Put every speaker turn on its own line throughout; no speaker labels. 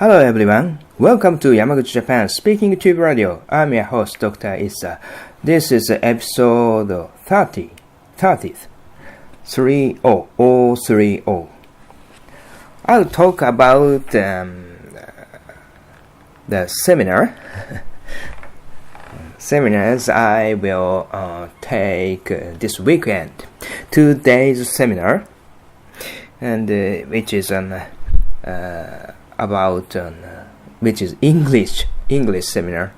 Hello everyone, welcome to Yamaguchi Japan Speaking Tube Radio. I'm your host, Dr. Issa. This is episode 30th, 30. I'll talk about the seminars I will take this weekend. 2 days seminar, and which is about which is English seminar.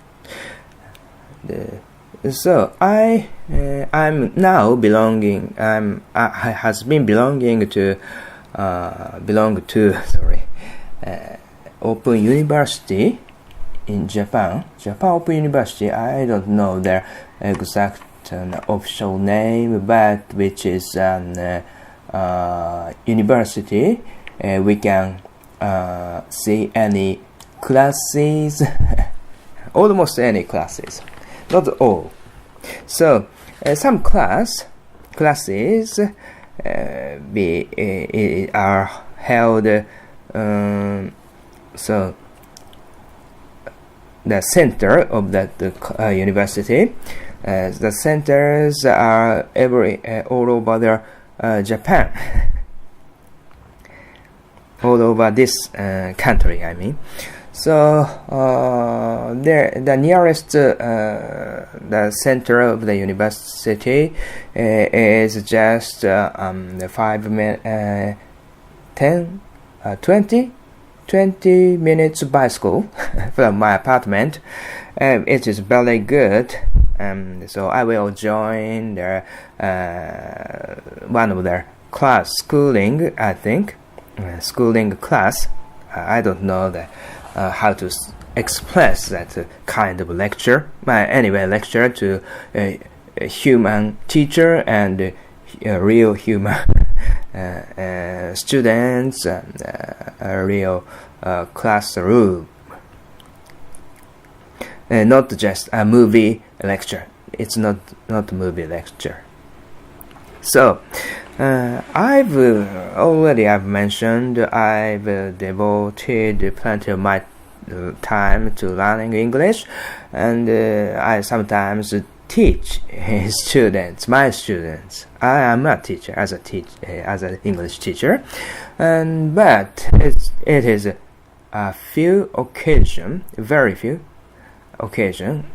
So I'm now belonging. I has been belonging to Open University in Japan. Japan Open University. I don't know their exact official name, but which is an university. We can see any classes, almost any classes, not all. So some classes are held. So the center of that university, the centers are all over Japan. All over this country, I mean. So the nearest the center of the university is just 20 minutes bicycle from my apartment. It is very good. So I will join the one of their schooling, I think. Schooling class. I don't know how to express that kind of lecture. But anyway, lecture to a human teacher and real human students, a real classroom. Not just a movie lecture. It's not a movie lecture. So I've mentioned I've devoted plenty of my time to learning English, and I sometimes teach my students. I am a teacher as an English teacher, but it is a few occasion, very few occasion.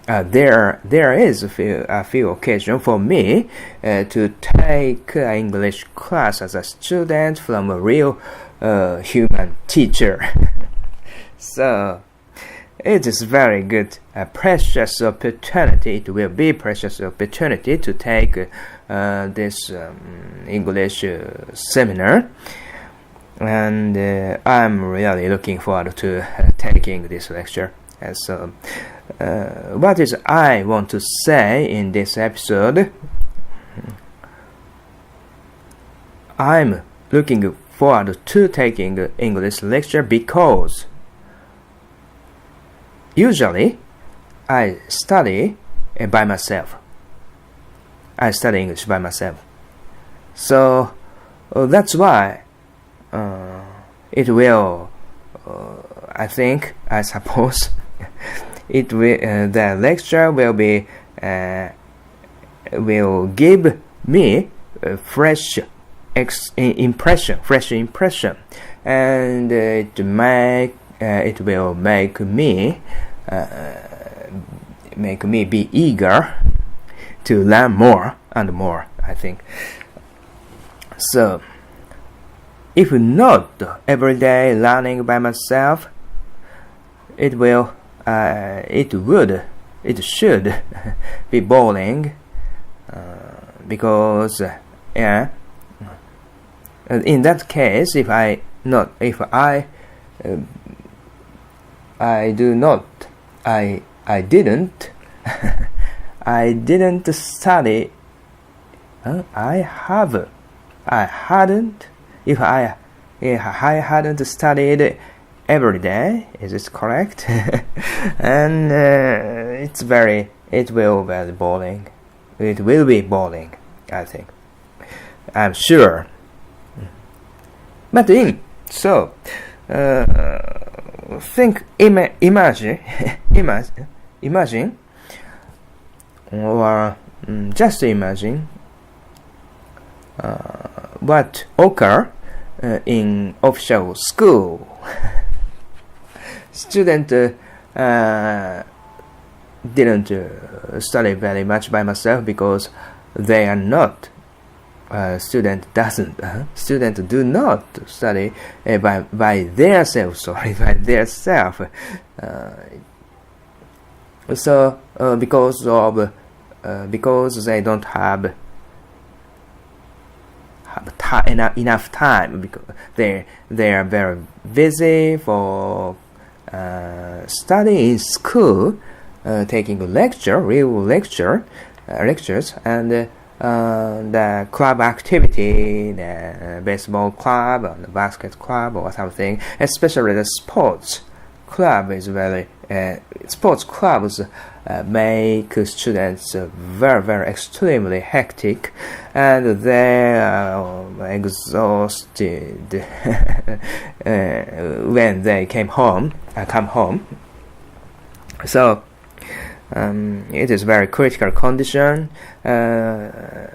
There is a few occasions for me to take English class as a student from a real human teacher. So it is very good, a precious opportunity. It will be precious opportunity to take this English seminar, and I'm really looking forward to taking this lecture. And so. What is I want to say in this episode? I'm looking forward to taking English lecture because usually I study by myself. I study English by myself. So that's why it will, I suppose, it will, the lecture will give me a fresh impression, and it will make me be eager to learn more and more, I think. So if not everyday learning by myself, it should be boring, because in that case, if I didn't study. If I hadn't studied every day, is it correct? And it will be boring. It will be boring, I think. I'm sure. But imagine, imagine, or just imagine what occur in official school. Student didn't study very much by myself because they are not. Student do not study by their self. Sorry, by their self. So because they don't have enough time, because they are very busy for studying in school, taking real lectures, and the club activity, the baseball club or the basket club or something, especially the sports club is very sports clubs make students very extremely hectic, and they are exhausted when they come home. So it is very critical condition. The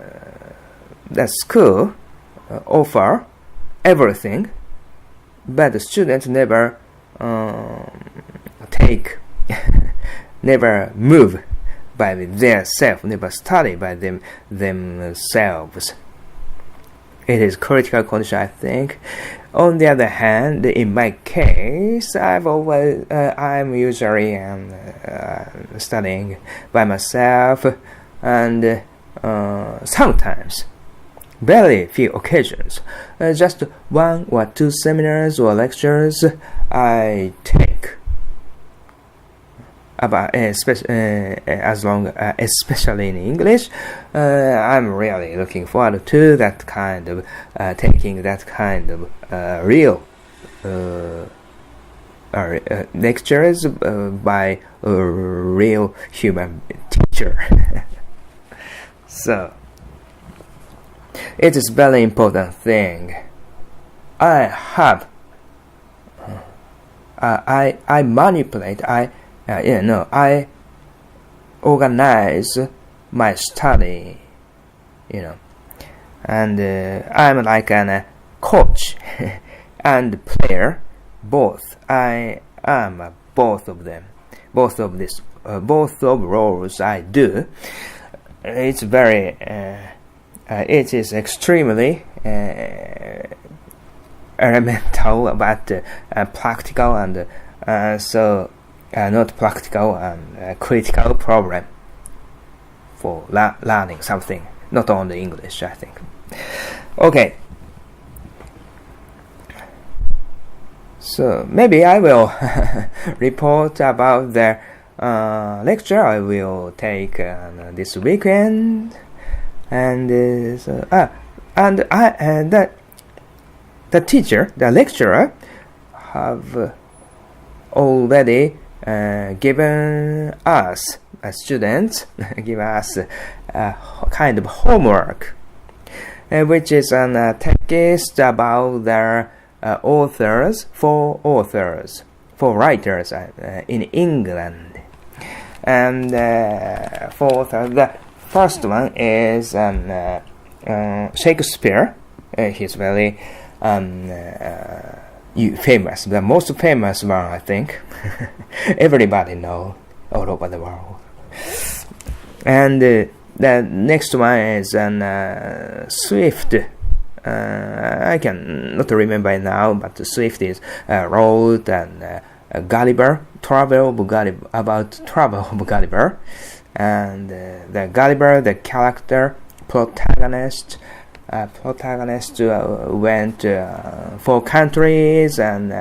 school offer everything, but the students never never move by their self, never study by themselves. It is critical condition, I think. On the other hand, in my case, I'm usually studying by myself, and sometimes, very few occasions, just 1 or 2 seminars or lectures I take about especially in English. I'm really looking forward to that kind of taking that kind of real lectures by a real human teacher. So it is very important thing. I manipulate. I organize my study, and I'm like a coach and player, both. I am both of them, both of roles I do. It's very, it is extremely elemental, but practical, and so not practical and critical problem for learning something, not only English, I think. Okay. So maybe I will report about the lecture I will take this weekend, and the teacher, the lecturer, have already given us students give us a kind of homework, which is a text about their four writers in England. And the first one is Shakespeare. He's very famous, the most famous one, I think. Everybody know all over the world. And the next one is Swift. I can not remember it now, but Swift is wrote and Gulliver, travel of Gulliver, and the Gulliver, the character protagonist went 4 countries, and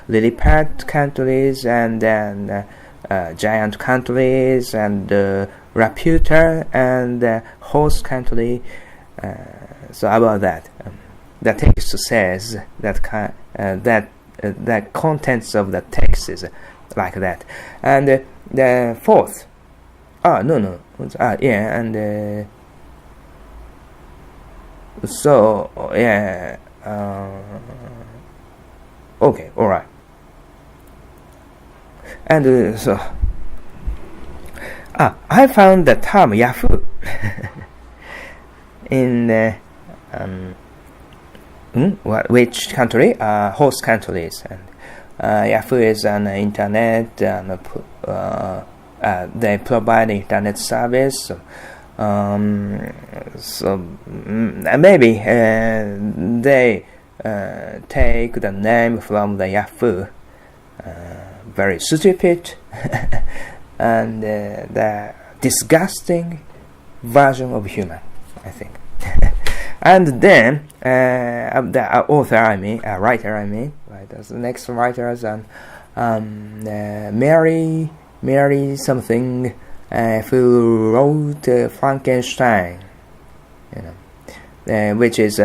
lily pad countries, and then giant countries, and Laputa and horse country. So about that, the text says that the contents of the text is like that. And the fourth, okay, alright. And so I found the term Yahoo in which country? Host countries. And Yahoo is an internet, and they provide internet service. So maybe they take the name from the Yahoo. Very stupid and the disgusting version of human, I think. And then the writer, the next writers, and Mary something, who wrote Frankenstein, which is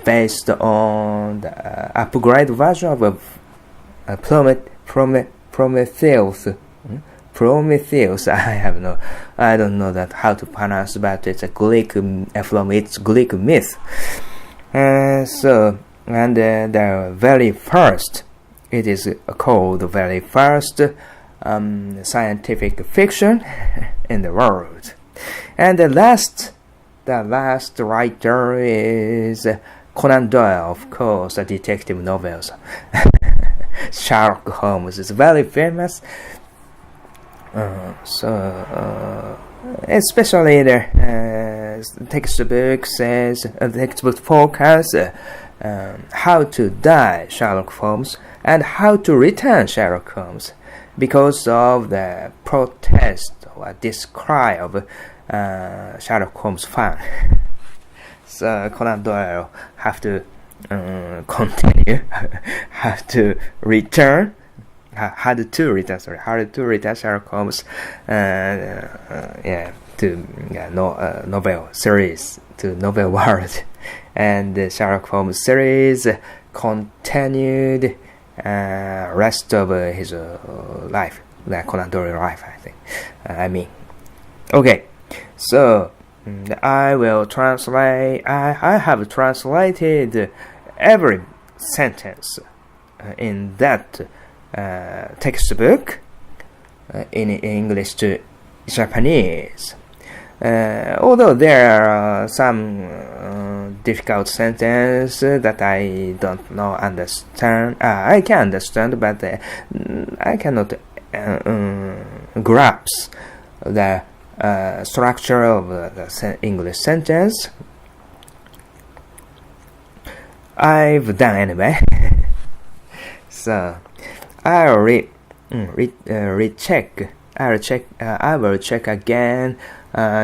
based on the upgrade version of Prometheus. I don't know that how to pronounce, but it's a Greek from its Greek myth. So, and the very first, it is called the very first scientific fiction in the world. And the last writer is Conan Doyle, of course, the detective novels. Sherlock Holmes is very famous. Especially the textbook says, textbook focus how to die Sherlock Holmes and how to return Sherlock Holmes, because of the protest or discry of Sherlock Holmes fan. So Conan Doyle have to continue, have to return Sherlock Holmes, to novel series, to novel world, and the Sherlock Holmes series continued rest of his life, the Conan Doyle life, I think. Okay, so I will translate. I have translated every sentence in that textbook in English to Japanese. Although there are some difficult sentences that I don't know understand. I can understand, but I cannot grasp the structure of the English sentence. I've done anyway. So I will recheck. I will check again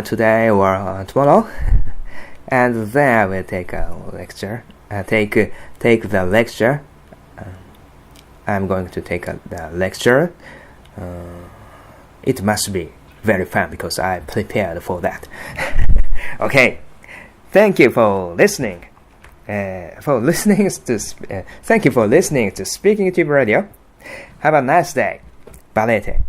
today or tomorrow, and then I will take a lecture. Take the lecture. I'm going to take the lecture. It must be very fun because I prepared for that. Okay, thank you for listening. Thank you for listening to Speaking Tube Radio. Have a nice day. Balete.